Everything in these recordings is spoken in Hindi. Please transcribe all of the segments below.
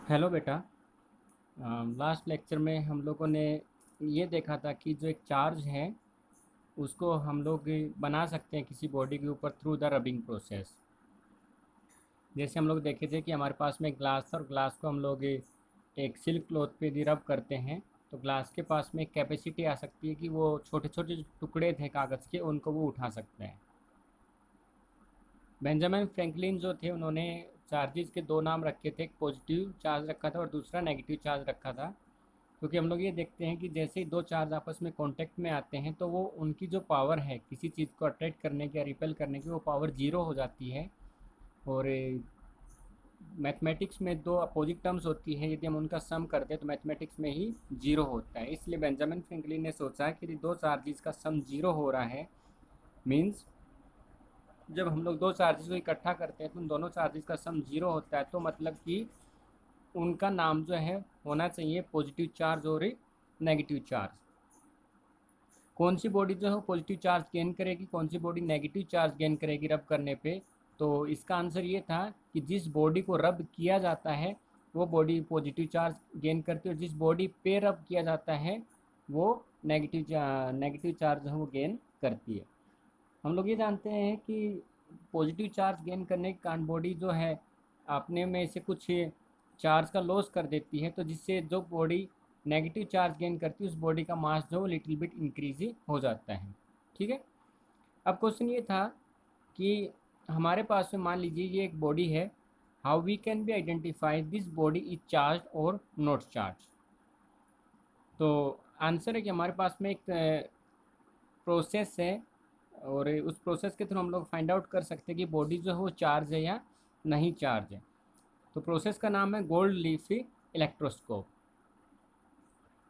हेलो बेटा। लास्ट लेक्चर में हम लोगों ने ये देखा था कि जो एक चार्ज है उसको हम लोग बना सकते हैं किसी बॉडी के ऊपर थ्रू द रबिंग प्रोसेस। जैसे हम लोग देखे थे कि हमारे पास में एक ग्लास था और ग्लास को हम लोग एक सिल्क क्लॉथ पे यदि रब करते हैं तो ग्लास के पास में एक कैपेसिटी आ सकती है कि वो छोटे छोटे जो टुकड़े थे कागज़ के उनको वो उठा सकता है। बेंजामिन फ्रैंकलिन जो थे उन्होंने चार्जेस के दो नाम रखे थे, एक पॉजिटिव चार्ज रखा था और दूसरा नेगेटिव चार्ज रखा था। क्योंकि हम लोग ये देखते हैं कि जैसे ही दो चार्ज आपस में कांटेक्ट में आते हैं तो वो उनकी जो पावर है किसी चीज़ को अट्रैक्ट करने की या रिपेल करने की वो पावर जीरो हो जाती है। और मैथमेटिक्स में दो अपोजिट टर्म्स होती हैं, यदि हम उनका सम करते हैं तो मैथमेटिक्स में ही जीरो होता है। इसलिए बेंजामिन फ्रैंकलिन ने सोचा कि यदि दो चार्जेस का सम जीरो हो रहा है, मीन्स जब हम लोग दो चार्जेस को इकट्ठा करते हैं तो उन दोनों चार्जेस का सम जीरो होता है, तो मतलब कि उनका नाम जो है होना चाहिए पॉजिटिव चार्ज और नेगेटिव चार्ज। कौन सी बॉडी जो है पॉजिटिव चार्ज गेन करेगी, कौन सी बॉडी नेगेटिव चार्ज गेन करेगी रब करने पे? तो इसका आंसर ये था कि जिस बॉडी को रब किया जाता है वो बॉडी पॉजिटिव चार्ज गेन करती है और जिस बॉडी पे रब किया जाता है वो नेगेटिव चार्ज है वो गेन करती है। हम लोग ये जानते हैं कि पॉजिटिव चार्ज गेन करने के कारण बॉडी जो है अपने में से कुछ चार्ज का लॉस कर देती है, तो जिससे जो बॉडी नेगेटिव चार्ज गेन करती है उस बॉडी का मास जो लिटिल बिट इंक्रीज हो जाता है। ठीक है। अब क्वेश्चन ये था कि हमारे पास में मान लीजिए ये एक बॉडी है, how we can be identify this body is charge और नॉट चार्ज। तो आंसर है कि हमारे पास में एक प्रोसेस है और उस प्रोसेस के थ्रू हम लोग फाइंड आउट कर सकते हैं कि बॉडी जो है वो चार्ज है या नहीं चार्ज है। तो प्रोसेस का नाम है गोल्ड लीफ इलेक्ट्रोस्कोप।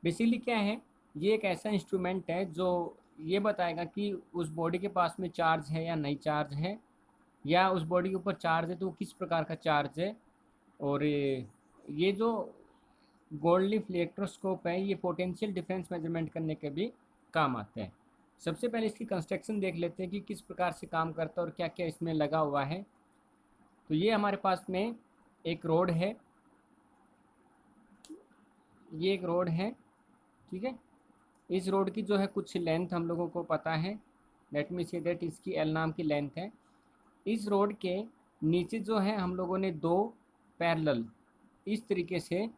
बेसिकली क्या है, ये एक ऐसा इंस्ट्रूमेंट है जो ये बताएगा कि उस बॉडी के पास में चार्ज है या नहीं चार्ज है, या उस बॉडी के ऊपर चार्ज है तो वो किस प्रकार का चार्ज है। और ये जो गोल्ड लीफ इलेक्ट्रोस्कोप है ये पोटेंशियल डिफरेंस मेजरमेंट करने के भी काम आता है। सबसे पहले इसकी कंस्ट्रक्शन देख लेते हैं कि किस प्रकार से काम करता है और क्या क्या इसमें लगा हुआ है। तो ये हमारे पास में एक रोड है, ये एक रोड है। ठीक है। इस रोड की जो है कुछ लेंथ हम लोगों को पता है, लेट मी से दैट इसकी एल नाम की लेंथ है। इस रोड के नीचे जो है हम लोगों ने दो पैरेलल इस तरीके से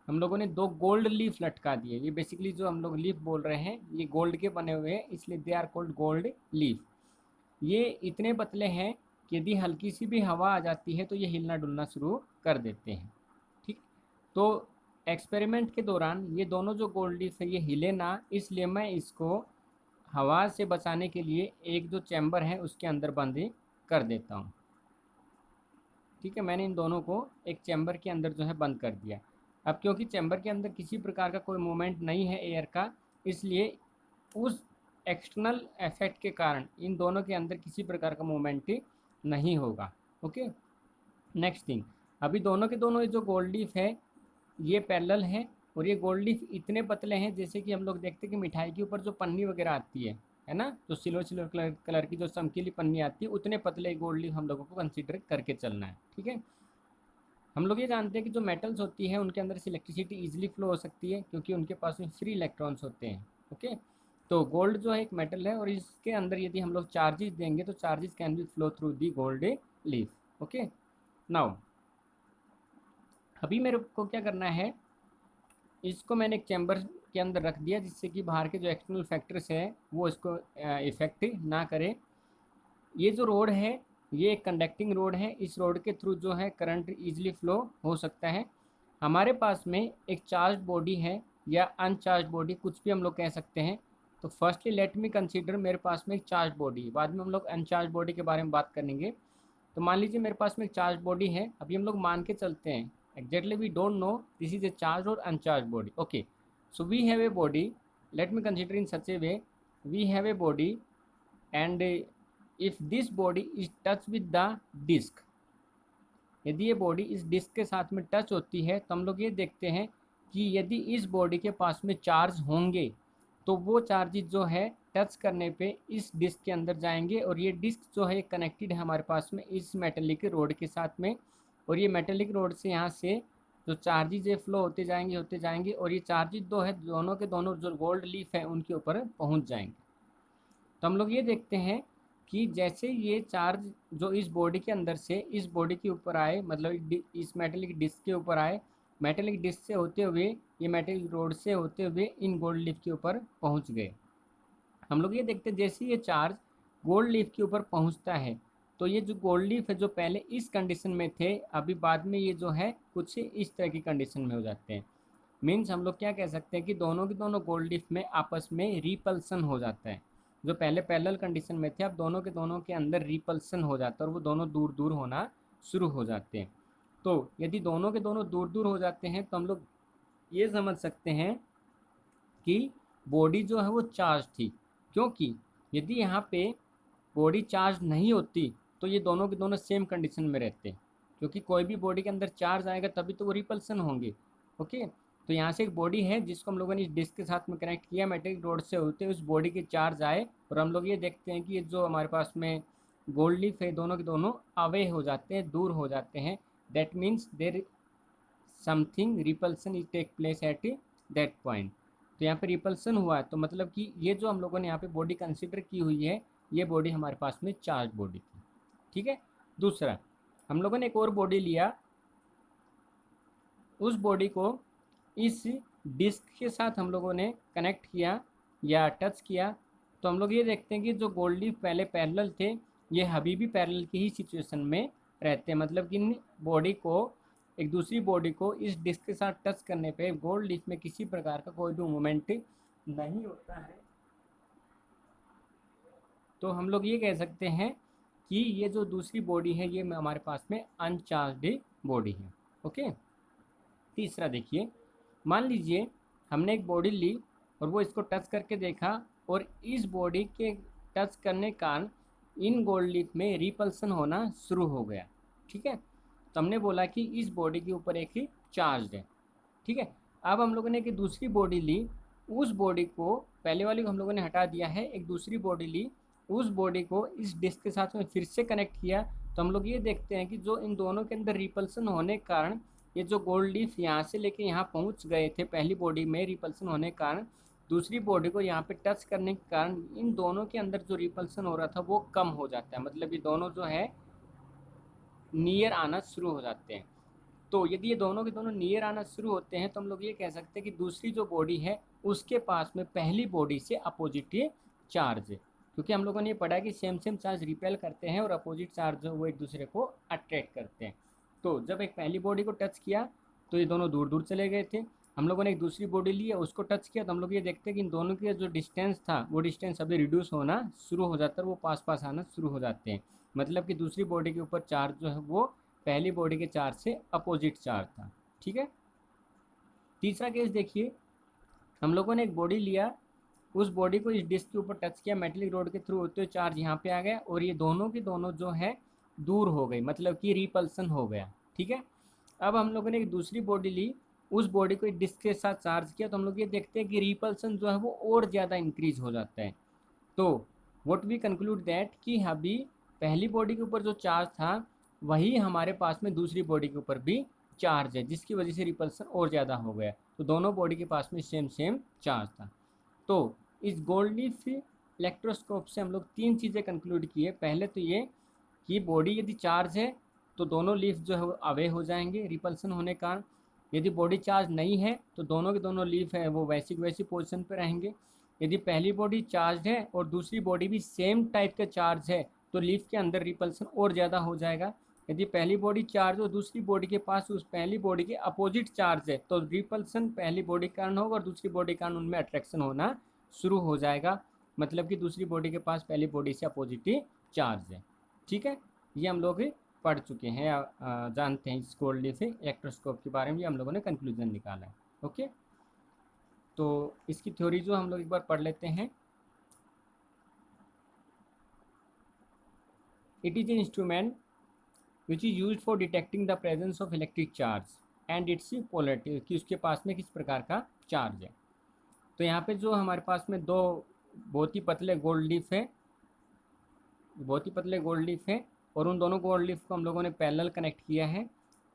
हम लोगों ने दो गोल्ड लीफ लटका दिए। ये बेसिकली जो हम लोग लीफ बोल रहे हैं ये गोल्ड के बने हुए हैं, इसलिए they are called gold leaf. ये इतने पतले हैं कि यदि हल्की सी भी हवा आ जाती है तो ये हिलना डुलना शुरू कर देते हैं। ठीक। तो एक्सपेरिमेंट के दौरान ये दोनों जो गोल्ड लीफ है ये हिले ना, इसलिए मैं इसको हवा से बचाने के लिए एक जो चैम्बर है उसके अंदर बंद कर देता हूँ। ठीक है, मैंने इन दोनों को एक चैम्बर के अंदर जो है बंद कर दिया। अब क्योंकि चैम्बर के अंदर किसी प्रकार का कोई मूवमेंट नहीं है एयर का, इसलिए उस एक्सटर्नल इफेक्ट के कारण इन दोनों के अंदर किसी प्रकार का मूवमेंट नहीं होगा। ओके। नेक्स्ट थिंग, अभी दोनों के दोनों जो गोल्ड लीफ है ये पैरेलल है और ये गोल्ड लीफ इतने पतले हैं जैसे कि हम लोग देखते हैं कि मिठाई के ऊपर जो पन्नी वगैरह आती है ना, जो सिल्वर सिल्वर कलर की जो चमकीली पन्नी आती है उतने पतले गोल्ड लीफ हम लोगों को कंसीडर करके चलना है। ठीक है। हम लोग ये जानते हैं कि जो मेटल्स होती है उनके अंदर से इलेक्ट्रिसिटी ईजिली फ्लो हो सकती है क्योंकि उनके पास में फ्री इलेक्ट्रॉन्स होते हैं। ओके। तो गोल्ड जो है एक मेटल है और इसके अंदर यदि हम लोग चार्जेस देंगे तो charges can be flow through the gold leaf. Okay. Now अभी मेरे को क्या करना है, इसको मैंने एक चैम्बर के अंदर रख दिया जिससे कि बाहर के जो एक्सटर्नल फैक्टर्स हैं वो इसको इफेक्ट ना करे। ये जो रोड है ये एक कंडक्टिंग रोड है, इस रोड के थ्रू जो है करंट इजीली फ्लो हो सकता है। हमारे पास में एक चार्ज बॉडी है या अनचार्ज बॉडी, कुछ भी हम लोग कह सकते हैं। तो फर्स्टली लेट मी कंसीडर मेरे पास में एक चार्ज बॉडी, बाद में हम लोग अनचार्ज बॉडी के बारे में बात करेंगे। तो मान लीजिए मेरे पास में एक चार्ज बॉडी है, अभी हम लोग मान के चलते हैं exactly we don't know this is a charge और uncharge body. Okay, so we have a body, let me consider in such a way, we have a body and if this body is touch with the disc, यदि ये बॉडी इस डिस्क के साथ में टच होती है तो हम लोग ये देखते हैं कि यदि इस बॉडी के पास में चार्ज होंगे तो वो चार्जेस जो है टच करने पे इस डिस्क के अंदर जाएंगे और ये डिस्क जो है कनेक्टेड है हमारे पास में इस मेटेलिक रोड के साथ में। और ये मेटेलिक रोड से यहाँ से जो चार्जेज है फ्लो होते जाएंगे और ये चार्जेज दो है दोनों के दोनों जो गोल्ड लीफ है उनके ऊपर पहुंच जाएंगे। तो हम लोग ये देखते हैं कि जैसे ये चार्ज जो इस बॉडी के अंदर से इस बॉडी के ऊपर आए, मतलब इस मेटेलिक डिस्क के ऊपर आए, मेटेलिक डिस्क से होते हुए ये मेटेलिक रोड से होते हुए इन गोल्ड लीफ के ऊपर पहुंच गए। हम लोग ये देखते हैं जैसे ये चार्ज गोल्ड लीफ के ऊपर पहुंचता है तो ये जो गोल्ड लीफ है जो पहले इस कंडीशन में थे, अभी बाद में ये जो है कुछ इस तरह की कंडीशन में हो जाते हैं। मीन्स हम लोग क्या कह सकते हैं कि दोनों के दोनों गोल्ड लीफ में आपस में रिपल्सन हो जाता है। जो पहले पैरेलल कंडीशन में थे अब दोनों के अंदर रिपल्सन हो जाता है और वो दोनों दूर दूर होना शुरू हो जाते हैं। तो यदि दोनों के दोनों दूर दूर हो जाते हैं तो हम लोग ये समझ सकते हैं कि बॉडी जो है वो चार्ज थी, क्योंकि यदि यहाँ पे बॉडी चार्ज नहीं होती तो ये दोनों के दोनों सेम कंडीशन में रहते, क्योंकि कोई भी बॉडी के अंदर चार्ज आएगा तभी तो वो रिपल्सन होंगे। ओके, तो यहाँ से एक बॉडी है जिसको हम लोगों ने इस डिस्क के साथ में कनेक्ट किया, मेटेलिक रोड से होते उस बॉडी के चार्ज आए और हम लोग ये देखते हैं कि ये जो हमारे पास में गोल्ड लीफ है दोनों के दोनों अवे हो जाते हैं, दूर हो जाते हैं। That means there something repulsion is take place at that point. तो यहाँ पे रिपल्सन हुआ है तो मतलब कि ये जो हम लोगों ने यहाँ पे बॉडी कंसिडर की हुई है ये बॉडी हमारे पास में चार्ज बॉडी थी। ठीक है, दूसरा हम लोगों ने एक और बॉडी लिया, उस बॉडी को इस डिस्क के साथ हम लोगों ने कनेक्ट किया या टच किया, तो हम लोग ये देखते हैं कि जो गोल्ड लीफ पहले पैरेलल थे ये अभी भी पैरेलल की ही सिचुएशन में रहते हैं। मतलब कि इन बॉडी को एक दूसरी बॉडी को इस डिस्क के साथ टच करने पे गोल्ड लीफ में किसी प्रकार का कोई भी मूवमेंट नहीं होता है। तो हम लोग ये कह सकते हैं कि ये जो दूसरी बॉडी है ये हमारे पास में अनचार्ज्ड बॉडी है। ओके, तीसरा देखिए, मान लीजिए हमने एक बॉडी ली और वो इसको टच करके देखा और इस बॉडी के टच करने के कारण इन गोल्ड लीफ में रिपल्सन होना शुरू हो गया। ठीक है, तो हमने बोला कि इस बॉडी के ऊपर एक ही चार्ज है। ठीक है, अब हम लोगों ने एक दूसरी बॉडी ली, उस बॉडी को पहले वाली को हम लोगों ने हटा दिया है, एक दूसरी बॉडी ली, उस बॉडी को इस डिस्क के साथ में फिर से कनेक्ट किया, तो हम लोग ये देखते हैं कि जो इन दोनों के अंदर रिपल्सन होने के कारण ये जो गोल्ड लीफ यहाँ से लेके यहाँ पहुँच गए थे पहली बॉडी में रिपल्सन होने के कारण, दूसरी बॉडी को यहाँ पे टच करने के कारण इन दोनों के अंदर जो रिपल्सन हो रहा था वो कम हो जाता है। मतलब ये दोनों जो है नियर आना शुरू हो जाते हैं। तो यदि ये दोनों के दोनों नियर आना शुरू होते हैं तो हम लोग ये कह सकते हैं कि दूसरी जो बॉडी है उसके पास में पहली बॉडी से अपोजिट चार्ज है, क्योंकि हम लोगों ने ये पढ़ा है कि सेम सेम चार्ज रिपेल करते हैं और अपोजिट चार्ज जो वो एक दूसरे को अट्रैक्ट करते हैं। तो जब एक पहली बॉडी को टच किया तो ये दोनों दूर दूर चले गए थे, हम लोगों ने एक दूसरी बॉडी ली है उसको टच किया तो हम लोग ये देखते हैं कि इन दोनों के जो डिस्टेंस था वो डिस्टेंस अभी रिड्यूस होना शुरू हो जाता है, वो पास पास आना शुरू हो जाते हैं। मतलब कि दूसरी बॉडी के ऊपर चार्ज जो है वो पहली बॉडी के चार्ज से अपोजिट चार्ज था। ठीक है, तीसरा केस देखिए, हम लोगों ने एक बॉडी लिया, उस बॉडी को इस डिस्क के ऊपर टच किया, मेटेलिक रोड के थ्रू होते हुए चार्ज यहाँ पे आ गया और ये दोनों के दोनों जो है दूर हो गई, मतलब कि रिपल्सन हो गया। ठीक है, अब हम लोगों ने एक दूसरी बॉडी ली, उस बॉडी को डिस्क के साथ चार्ज किया तो हम लोग ये देखते हैं कि रिपल्सन जो है वो और ज़्यादा इंक्रीज हो जाता है। तो व्हाट वी कंक्लूड दैट कि अभी पहली बॉडी के ऊपर जो चार्ज था वही हमारे पास में दूसरी बॉडी के ऊपर भी चार्ज है, जिसकी वजह से रिपल्सन और ज़्यादा हो गया। तो दोनों बॉडी के पास में सेम सेम चार्ज था। तो इस गोल्ड लीफ इलेक्ट्रोस्कोप से हम लोग तीन चीज़ें कंक्लूड किए। पहले तो ये कि बॉडी यदि चार्ज है तो दोनों लीफ जो है वो अवे हो जाएंगे रिपल्सन होने का। यदि बॉडी चार्ज नहीं है तो दोनों के दोनों लीफ है वो वैसी वैसी पोजीशन पे रहेंगे। यदि पहली बॉडी चार्ज है और दूसरी बॉडी भी सेम टाइप का चार्ज है तो लीफ के अंदर रिपल्सन और ज़्यादा हो जाएगा। यदि पहली बॉडी चार्ज और दूसरी बॉडी के पास उस पहली बॉडी के अपोजिट चार्ज है तो रिपल्सन पहली बॉडी के कारण होगा और दूसरी बॉडी के कारण उनमें अट्रैक्शन होना शुरू हो जाएगा। मतलब कि दूसरी बॉडी के पास पहली बॉडी से अपोजिट चार्ज है। ठीक है, ये हम लोग पढ़ चुके हैं, जानते हैं इस गोल्ड लीफ इलेक्ट्रोस्कोप के बारे में, हम लोगों ने कंक्लूजन निकाला है। ओके, तो इसकी थ्योरी जो हम लोग एक बार पढ़ लेते हैं। It is an instrument which is use for detecting the presence of electric charge and it's polarity, कि उसके पास में किस प्रकार का चार्ज है। तो यहाँ पे जो हमारे पास में दो बहुत ही पतले गोल्ड लीफ है, बहुत ही पतले गोल्ड लीफ है और उन दोनों गोल्ड लीफ को हम लोगों ने पैरेलल कनेक्ट किया है।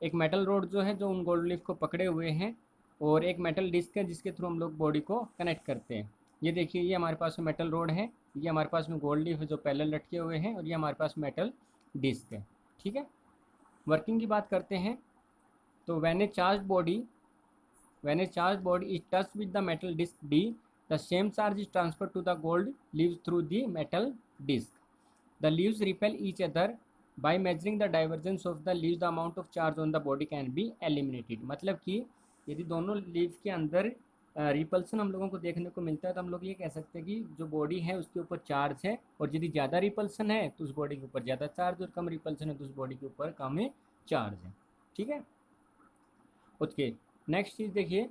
एक मेटल रोड जो है जो उन गोल्ड लीफ को पकड़े हुए हैं, और एक मेटल डिस्क है जिसके थ्रू हम लोग बॉडी को कनेक्ट करते हैं। ये देखिए, ये हमारे पास में मेटल रोड है, ये हमारे पास में गोल्ड लीफ है जो पहले लटके हुए हैं, और ये हमारे पास मेटल डिस्क है। ठीक है, वर्किंग की बात करते हैं। तो when a charged body is touched with the metal disc D, the same charge is transferred to the gold leaves through the metal disc. The leaves repel each other. By measuring the divergence of the leaves, the amount of charge on the body can be eliminated. मतलब कि यदि दोनों लीव के अंदर रिपल्सन हम लोगों को देखने को मिलता है, तो हम लोग ये कह सकते हैं कि जो बॉडी है उसके ऊपर चार्ज है, और यदि ज़्यादा रिपल्सन है तो उस बॉडी के ऊपर ज़्यादा चार्ज, और कम रिपल्सन है तो उस बॉडी के ऊपर कम चार्ज है। ठीक है, ओके। नेक्स्ट चीज़ देखिए,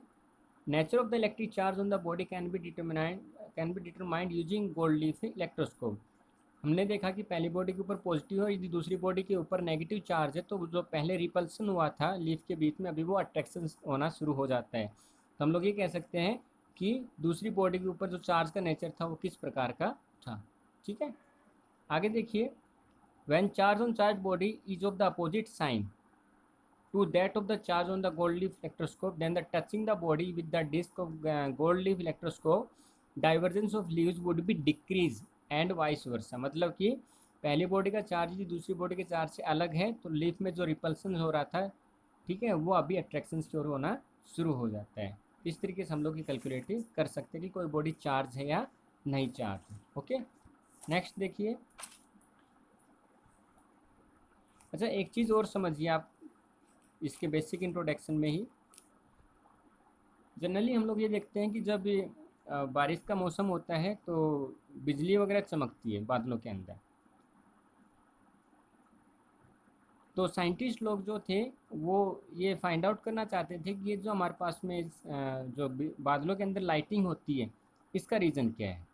nature of the electric charge on the body can be determined using gold leaf electroscope. हमने देखा कि पहली बॉडी के ऊपर पॉजिटिव है, यदि दूसरी बॉडी के ऊपर नेगेटिव चार्ज है, तो जो पहले रिपल्सन हुआ था लीफ के बीच में, अभी वो अट्रैक्शन होना शुरू हो जाता है। तो हम लोग ये कह सकते हैं कि दूसरी बॉडी के ऊपर जो चार्ज का नेचर था वो किस प्रकार का था। ठीक है, आगे देखिए, when charge on charge body is of the opposite sign to that of the charge on the gold leaf electroscope, then the touching the body with the disc of gold leaf electroscope, divergence of leaves would be decreased and vice versa। मतलब कि पहली बॉडी का चार्ज यदि दूसरी बॉडी के चार्ज से अलग है, तो लीफ में जो रिपल्सन हो रहा था, ठीक है, वो अभी अट्रैक्शन की ओर होना शुरू हो जाता है। इस तरीके से हम लोग कैलकुलेटिव कर सकते हैं कि कोई बॉडी चार्ज है या नहीं चार्ज है। ओके, नेक्स्ट देखिए। अच्छा, एक चीज़ और समझिए आप इसके बेसिक इंट्रोडक्शन में ही। जनरली हम लोग ये देखते हैं कि जब बारिश का मौसम होता है तो बिजली वगैरह चमकती है बादलों के अंदर। तो साइंटिस्ट लोग जो थे वो ये फाइंड आउट करना चाहते थे कि ये जो हमारे पास में जो बादलों के अंदर लाइटिंग होती है, इसका रीज़न क्या है।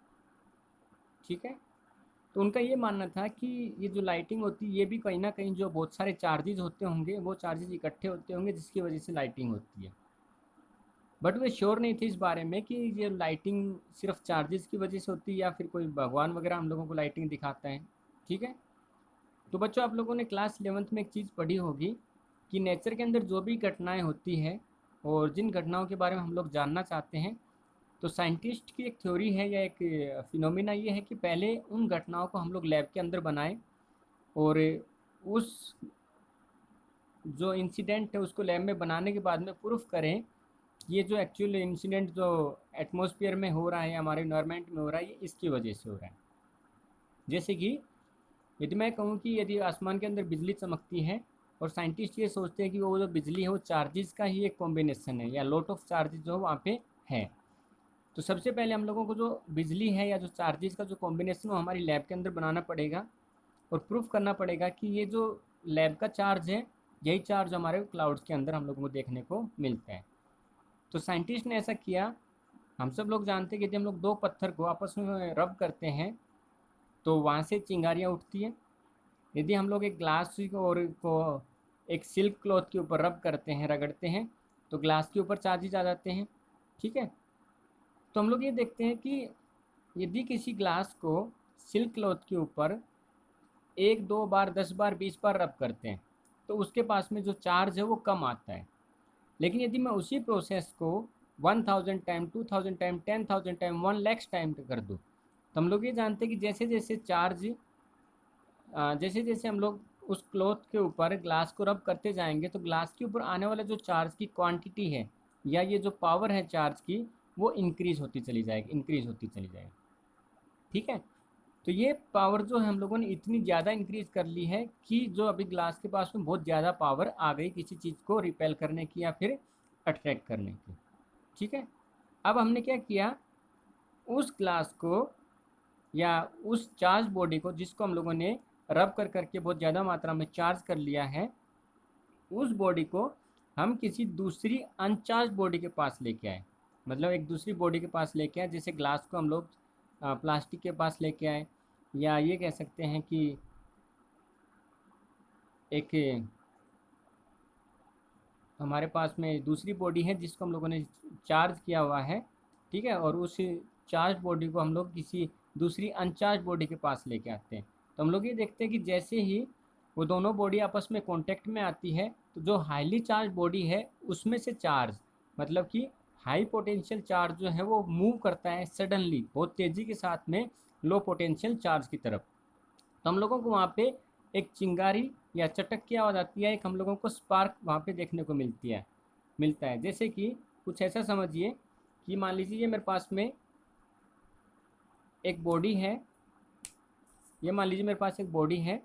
ठीक है, तो उनका ये मानना था कि ये जो लाइटिंग होती है, ये भी कहीं ना कहीं जो बहुत सारे चार्जेज होते होंगे, वो चार्जेज इकट्ठे होते होंगे जिसकी वजह से लाइटिंग होती है। बट वे श्योर नहीं थे इस बारे में कि ये लाइटिंग सिर्फ चार्जेस की वजह से होती है या फिर कोई भगवान वगैरह हम लोगों को लाइटिंग दिखाता है। ठीक है, तो बच्चों, आप लोगों ने क्लास 11th में एक चीज़ पढ़ी होगी कि नेचर के अंदर जो भी घटनाएं होती है और जिन घटनाओं के बारे में हम लोग जानना चाहते हैं, तो साइंटिस्ट की एक थ्योरी है या एक फिनोमिना ये है कि पहले उन घटनाओं को हम लोग लैब के अंदर बनाएं, और उस जो इंसिडेंट है उसको लैब में बनाने के बाद में प्रूफ करें ये जो एक्चुअल इंसिडेंट जो एटमॉस्फेयर में हो रहा है, हमारे इन्वायरमेंट में हो रहा है, ये इसकी वजह से हो रहा है। जैसे कि यदि मैं कहूँ कि यदि आसमान के अंदर बिजली चमकती है, और साइंटिस्ट ये सोचते हैं कि वो जो बिजली है वो चार्जेस का ही एक कॉम्बिनेशन है, या लॉट ऑफ चार्जेस जो वहाँ पे है, तो सबसे पहले हम लोगों को जो बिजली है या जो चार्जेस का जो कॉम्बिनेशन वो हमारी लैब के अंदर बनाना पड़ेगा, और प्रूफ करना पड़ेगा कि ये जो लैब का चार्ज है, यही चार्ज हमारे क्लाउड्स के अंदर हम लोगों को देखने को मिलता है। तो साइंटिस्ट ने ऐसा किया। हम सब लोग जानते हैं कि यदि हम लोग दो पत्थर को आपस में रब करते हैं तो वहाँ से चिंगारियाँ उठती हैं। यदि हम लोग एक ग्लास और को एक सिल्क क्लॉथ के ऊपर रब करते हैं, रगड़ते हैं, तो ग्लास के ऊपर चार्जेज आ जाते हैं। ठीक है, तो हम लोग ये देखते हैं कि यदि किसी ग्लास को सिल्क क्लॉथ के ऊपर 1-2 बार 10 बार 20 बार रब करते हैं, तो उसके पास में जो चार्ज है वो कम आता है। लेकिन यदि मैं उसी प्रोसेस को 1000 time, 2000 time, 10,000 time, 1 lakh time कर दूँ, तो हम लोग ये जानते हैं कि जैसे जैसे चार्ज जैसे जैसे हम लोग उस क्लॉथ के ऊपर ग्लास को रब करते जाएंगे, तो ग्लास के ऊपर आने वाला जो चार्ज की क्वांटिटी है या ये जो पावर है चार्ज की, वो इंक्रीज़ होती चली जाएगी। ठीक है, तो ये पावर जो है हम लोगों ने इतनी ज़्यादा इंक्रीज़ कर ली है कि जो अभी ग्लास के पास में बहुत ज़्यादा पावर आ गई किसी चीज़ को रिपेल करने की या फिर अट्रैक्ट करने की। ठीक है, अब हमने क्या किया, उस ग्लास को या उस चार्ज बॉडी को जिसको हम लोगों ने रब कर करके बहुत ज़्यादा मात्रा में चार्ज कर लिया है, उस बॉडी को हम किसी दूसरी अनचार्ज बॉडी के पास लेके आए। मतलब एक दूसरी बॉडी के पास लेके आए, जैसे ग्लास को हम लोग प्लास्टिक के पास लेके आए, या ये कह सकते हैं कि एक हमारे पास में दूसरी बॉडी है जिसको हम लोगों ने चार्ज किया हुआ है। ठीक है, और उस चार्ज बॉडी को हम लोग किसी दूसरी अनचार्ज बॉडी के पास लेके आते हैं। तो हम लोग ये देखते हैं कि जैसे ही वो दोनों बॉडी आपस में कांटेक्ट में आती है, तो जो हाईली चार्ज बॉडी है उसमें से चार्ज, मतलब कि हाई पोटेंशियल चार्ज जो है वो मूव करता है सडनली, बहुत तेज़ी के साथ में लो पोटेंशियल चार्ज की तरफ। तो हम लोगों को वहाँ पे एक चिंगारी या चटक की आवाज़ आती है, एक हम लोगों को स्पार्क वहाँ पे देखने को मिलता है। जैसे कि कुछ ऐसा समझिए कि मान लीजिए ये मेरे पास में एक बॉडी है, ये मान लीजिए मेरे पास एक बॉडी है,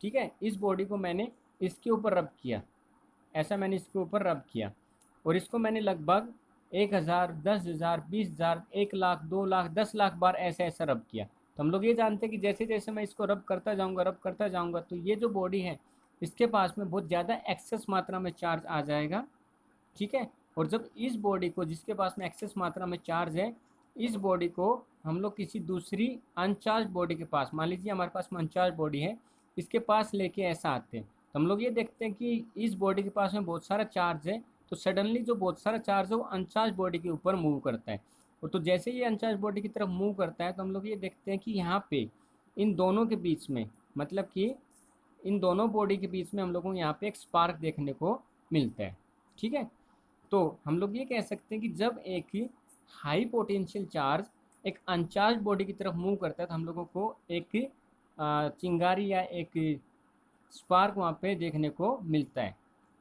ठीक है। इस बॉडी को मैंने इसके ऊपर रब किया, ऐसा मैंने इसके ऊपर रब किया, और इसको मैंने लगभग 1000, 10,000, 20,000, 1 लाख, 2 लाख, 10 लाख बार ऐसे ऐसा रब किया। तो हम लोग ये जानते हैं कि जैसे जैसे मैं इसको रब करता जाऊँगा तो ये जो बॉडी है इसके पास में बहुत ज़्यादा एक्सेस मात्रा में चार्ज आ जाएगा, ठीक है। और जब इस बॉडी को, जिसके पास में एक्सेस मात्रा में चार्ज है, इस बॉडी को हम लोग किसी दूसरी अनचार्ज बॉडी के पास, मान लीजिए हमारे पास में अनचार्ज बॉडी है, इसके पास लेके ऐसा आते हैं, तो हम लोग ये देखते हैं कि इस बॉडी के पास में बहुत सारा चार्ज है, तो सडनली जो बहुत सारा चार्ज है वो अनचार्ज बॉडी के ऊपर मूव करता है। और तो जैसे ये अनचार्ज बॉडी की तरफ मूव करता है तो हम लोग ये देखते हैं कि यहाँ पे इन दोनों के बीच में, मतलब कि इन दोनों बॉडी के बीच में हम लोगों को यहाँ पे एक स्पार्क देखने को मिलता है, ठीक है। तो हम लोग ये कह सकते हैं कि जब एक हाई पोटेंशियल चार्ज एक अनचार्ज बॉडी की तरफ मूव करता है तो हम लोगों को एक चिंगारी या एक स्पार्क वहाँ पे देखने को मिलता है।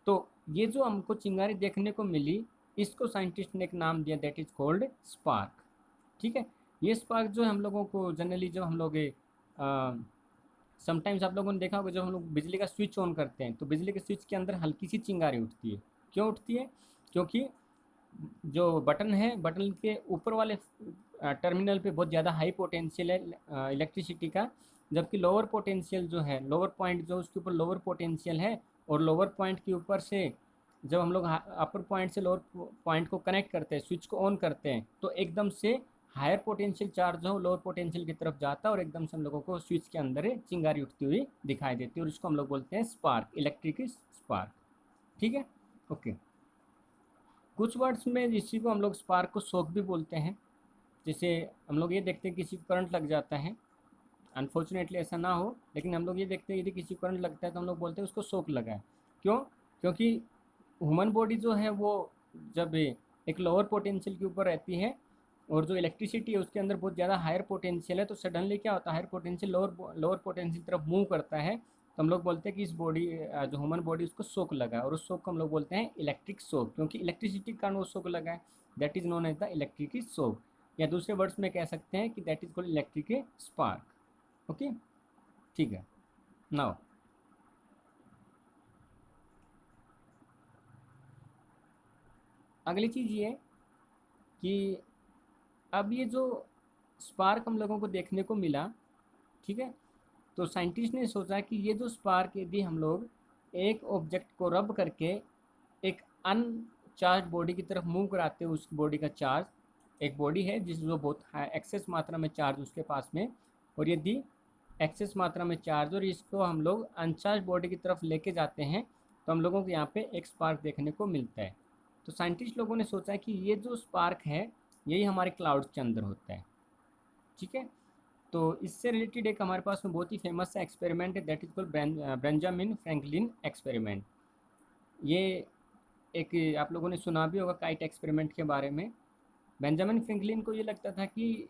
तो ये जो हमको चिंगारी देखने को मिली, इसको साइंटिस्ट ने एक नाम दिया, दैट इज कॉल्ड स्पार्क, ठीक है। ये स्पार्क जो है हम लोगों को जनरली, जब हम लोग समटाइम्स आप लोगों ने देखा होगा, जब हम लोग बिजली का स्विच ऑन करते हैं तो बिजली के स्विच के अंदर हल्की सी चिंगारी उठती है। क्यों उठती है? क्योंकि जो बटन है, बटन के ऊपर वाले टर्मिनल पे बहुत ज़्यादा हाई पोटेंशियल है इलेक्ट्रिसिटी का, जबकि लोअर पोटेंशियल जो है, लोअर पॉइंट जो उसके ऊपर लोअर पोटेंशियल है, और लोअर पॉइंट के ऊपर से जब हम लोग अपर पॉइंट से लोअर पॉइंट को कनेक्ट करते हैं, स्विच को ऑन करते हैं, तो एकदम से हायर पोटेंशियल चार्ज जो है लोअर पोटेंशियल की तरफ जाता है और एकदम से हम लोगों को स्विच के अंदर चिंगारी उठती हुई दिखाई देती है, और इसको हम लोग बोलते हैं स्पार्क, इलेक्ट्रिक स्पार्क, ठीक है। ओके, कुछ वर्ड्स में इसी को हम लोग स्पार्क को शॉक भी बोलते हैं। जैसे हम लोग ये देखते हैं किसी को करंट लग जाता है, अनफॉर्चुनेटली ऐसा ना हो, लेकिन हम लोग ये देखते हैं यदि किसी को करंट लगता है तो हम लोग बोलते हैं उसको शॉक लगा है। क्यों? क्योंकि ह्यूमन बॉडी जो है वो जब एक लोअर पोटेंशियल के ऊपर रहती है और जो इलेक्ट्रिसिटी है उसके अंदर बहुत ज़्यादा हायर पोटेंशियल है, तो सडनली क्या होता है, हायर पोटेंशियल लोअर पोटेंशियल तरफ मूव करता है, तो हम लोग बोलते हैं कि इस बॉडी, जो ह्यूमन बॉडी, उसको शॉक लगा है, और उस शॉक को हम लोग बोलते हैं इलेक्ट्रिक शॉक, क्योंकि इलेक्ट्रिसिटी के कारण वो शॉक लगा है, that is known as the electric shock. या दूसरे वर्ड्स में कह सकते हैं कि that is called electric spark. Okay, ठीक है। नाउ अगली चीज़ ये कि अब ये जो स्पार्क हम लोगों को देखने को मिला, ठीक है, तो साइंटिस्ट ने सोचा कि ये जो स्पार्क, यदि हम लोग एक ऑब्जेक्ट को रब करके एक अनचार्ज बॉडी की तरफ मूव कराते हैं, उस बॉडी का चार्ज, एक बॉडी है जिस जो बहुत एक्सेस मात्रा में चार्ज उसके पास में, और यदि एक्सेस मात्रा में चार्ज और इसको हम लोग अनचार्ज बॉडी की तरफ लेके जाते हैं तो हम लोगों को यहाँ पे एक स्पार्क देखने को मिलता है। तो साइंटिस्ट लोगों ने सोचा कि ये जो स्पार्क है यही हमारे क्लाउड्स के अंदर होता है, ठीक है। तो इससे रिलेटेड एक हमारे पास में बहुत ही फेमस सा एक्सपेरिमेंट है, that is called Benjamin Franklin experiment. ये एक, आप लोगों ने सुना भी होगा काइट एक्सपेरिमेंट के बारे में। बेंजामिन फ्रैंकलिन को ये लगता था कि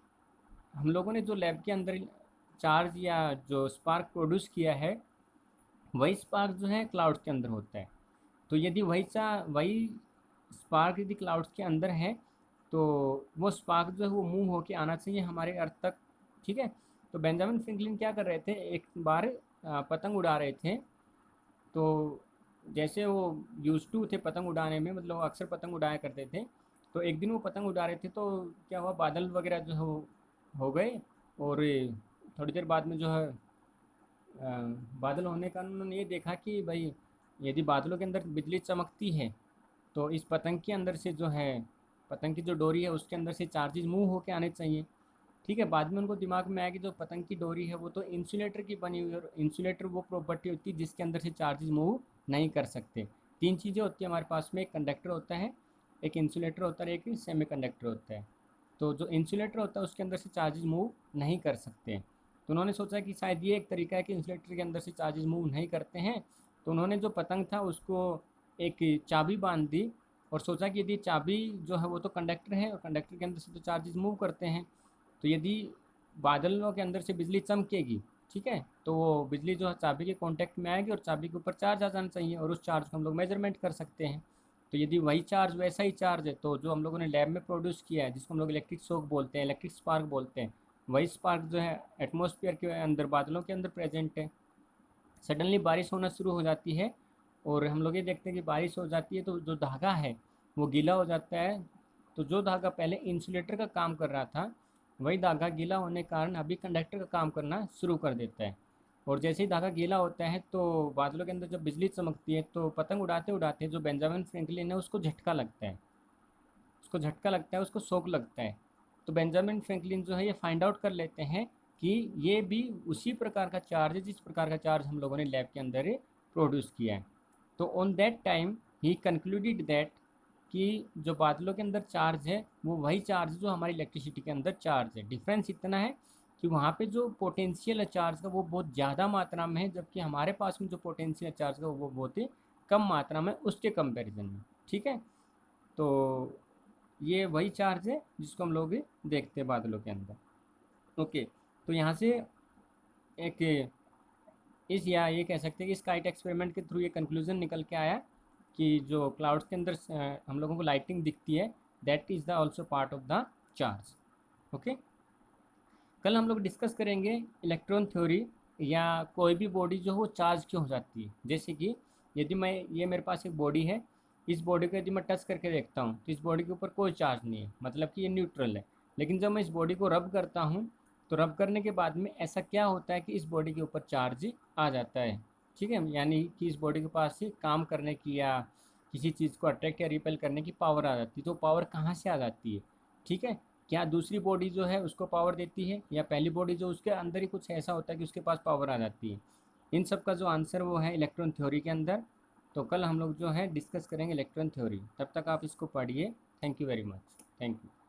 हम लोगों ने जो लैब के अंदर चार्ज या जो स्पार्क प्रोड्यूस किया है, वही स्पार्क जो है क्लाउड्स के अंदर होता है। तो यदि वही स्पार्क यदि क्लाउड्स के अंदर है तो वो स्पार्क जो है वो मूव होके आना चाहिए हमारे अर्थ तक, ठीक है। तो बेंजामिन फ्रैंकलिन क्या कर रहे थे, एक बार पतंग उड़ा रहे थे, तो जैसे वो यूज टू थे पतंग उड़ाने में, मतलब वो अक्सर पतंग उड़ाया करते थे, तो एक दिन वो पतंग उड़ा रहे थे तो क्या हुआ, बादल वगैरह जो है हो गए, और थोड़ी देर बाद में जो है बादल होने का उन्होंने ये देखा कि भाई यदि बादलों के अंदर बिजली चमकती है तो इस पतंग के अंदर से जो है, पतंग की जो डोरी है उसके अंदर से चार्जेस मूव होके आने चाहिए, ठीक है। बाद में उनको दिमाग में आया कि जो पतंग की डोरी है वो तो इंसुलेटर की बनी हुई है, और इंसुलेटर वो प्रॉपर्टी होती है जिसके अंदर से चार्जेस मूव नहीं कर सकते। तीन चीज़ें होती है हमारे पास में, एक कंडक्टर होता है, एक इंसुलेटर होता है, एक सेमी कंडक्टर होता है। तो जो इंसुलेटर होता है उसके अंदर से चार्जेस मूव नहीं कर सकते, तो उन्होंने सोचा कि शायद ये एक तरीका है कि इंसुलेटर के अंदर से चार्जेस मूव नहीं करते हैं, तो उन्होंने जो पतंग था उसको एक चाबी बांध दी और सोचा कि यदि चाबी जो है वो तो कंडक्टर है और कंडक्टर के अंदर से तो चार्जेस मूव करते हैं, तो यदि बादलों के अंदर से बिजली चमकेगी, ठीक है, तो वो बिजली जो है चाबी के कांटेक्ट में आएगी और चाबी के ऊपर चार्ज आ जाना चाहिए और उस चार्ज को हम लोग मेजरमेंट कर सकते हैं। तो यदि वही चार्ज वैसा ही चार्ज है, तो जो हम लोगों ने लैब में प्रोड्यूस किया है, जिसको हम लोग इलेक्ट्रिक शॉक बोलते हैं, इलेक्ट्रिक स्पार्क बोलते हैं, वही स्पार्क जो है एटमॉस्फेयर के अंदर, बादलों के अंदर प्रेजेंट है। सडनली बारिश होना शुरू हो जाती है और हम लोग ये देखते हैं कि बारिश हो जाती है तो जो धागा है वो गीला हो जाता है। तो जो धागा पहले इंसुलेटर का काम कर रहा था, वही धागा गीला होने के कारण अभी कंडक्टर का काम करना शुरू कर देता है। और जैसे ही धागा गीला होता है तो बादलों के अंदर जब बिजली चमकती है तो पतंग उड़ाते उड़ाते जो बेंजामिन फ्रैंकलिन है उसको झटका लगता है, उसको झटका लगता है, उसको शॉक लगता है। तो बेंजामिन फ्रैंकलिन जो है ये फाइंड आउट कर लेते हैं कि ये भी उसी प्रकार का चार्ज है जिस प्रकार का चार्ज हम लोगों ने लैब के अंदर प्रोड्यूस किया है। तो on that time he concluded that कि जो बादलों के अंदर चार्ज है वो वही चार्ज जो हमारी इलेक्ट्रिसिटी के अंदर चार्ज है। डिफरेंस इतना है कि वहाँ पे जो पोटेंशियल है चार्ज का वो बहुत ज़्यादा मात्रा में है, जबकि हमारे पास में जो पोटेंशियल चार्ज का वो बहुत ही कम मात्रा में उसके कंपैरिजन में। ठीक है, तो ये वही चार्ज है जिसको हम लोग देखते हैं बादलों के अंदर। ओके, तो यहाँ से एक इस या ये कह सकते हैं कि इस काइट एक्सपेरिमेंट के थ्रू ये कंक्लूजन निकल के आया कि जो क्लाउड्स के अंदर हम लोगों को लाइटिंग दिखती है, that is the also part of the charge. Okay, कल हम लोग डिस्कस करेंगे इलेक्ट्रॉन थ्योरी या कोई भी बॉडी जो वो चार्ज क्यों हो जाती है। जैसे कि यदि मैं ये मेरे पास एक बॉडी है, इस बॉडी को यदि मैं टच करके देखता हूँ तो इस बॉडी के ऊपर कोई चार्ज नहीं है, मतलब कि ये न्यूट्रल है। लेकिन जब मैं इस बॉडी को रब करता हूँ तो रब करने के बाद में ऐसा क्या होता है कि इस बॉडी के ऊपर चार्ज आ जाता है। ठीक है, यानी कि इस बॉडी के पास से काम करने की या किसी चीज़ को अट्रैक्ट या रिपेल करने की पावर आ जाती है। तो पावर कहाँ से आ जाती है? ठीक है, क्या दूसरी बॉडी जो है उसको पावर देती है या पहली बॉडी जो उसके अंदर ही कुछ ऐसा होता है कि उसके पास पावर आ जाती है? इन सब का जो आंसर वो है इलेक्ट्रॉन थ्योरी के अंदर। तो कल हम लोग जो है डिस्कस करेंगे इलेक्ट्रॉन थ्योरी। तब तक आप इसको पढ़िए। Thank you very much. Thank you.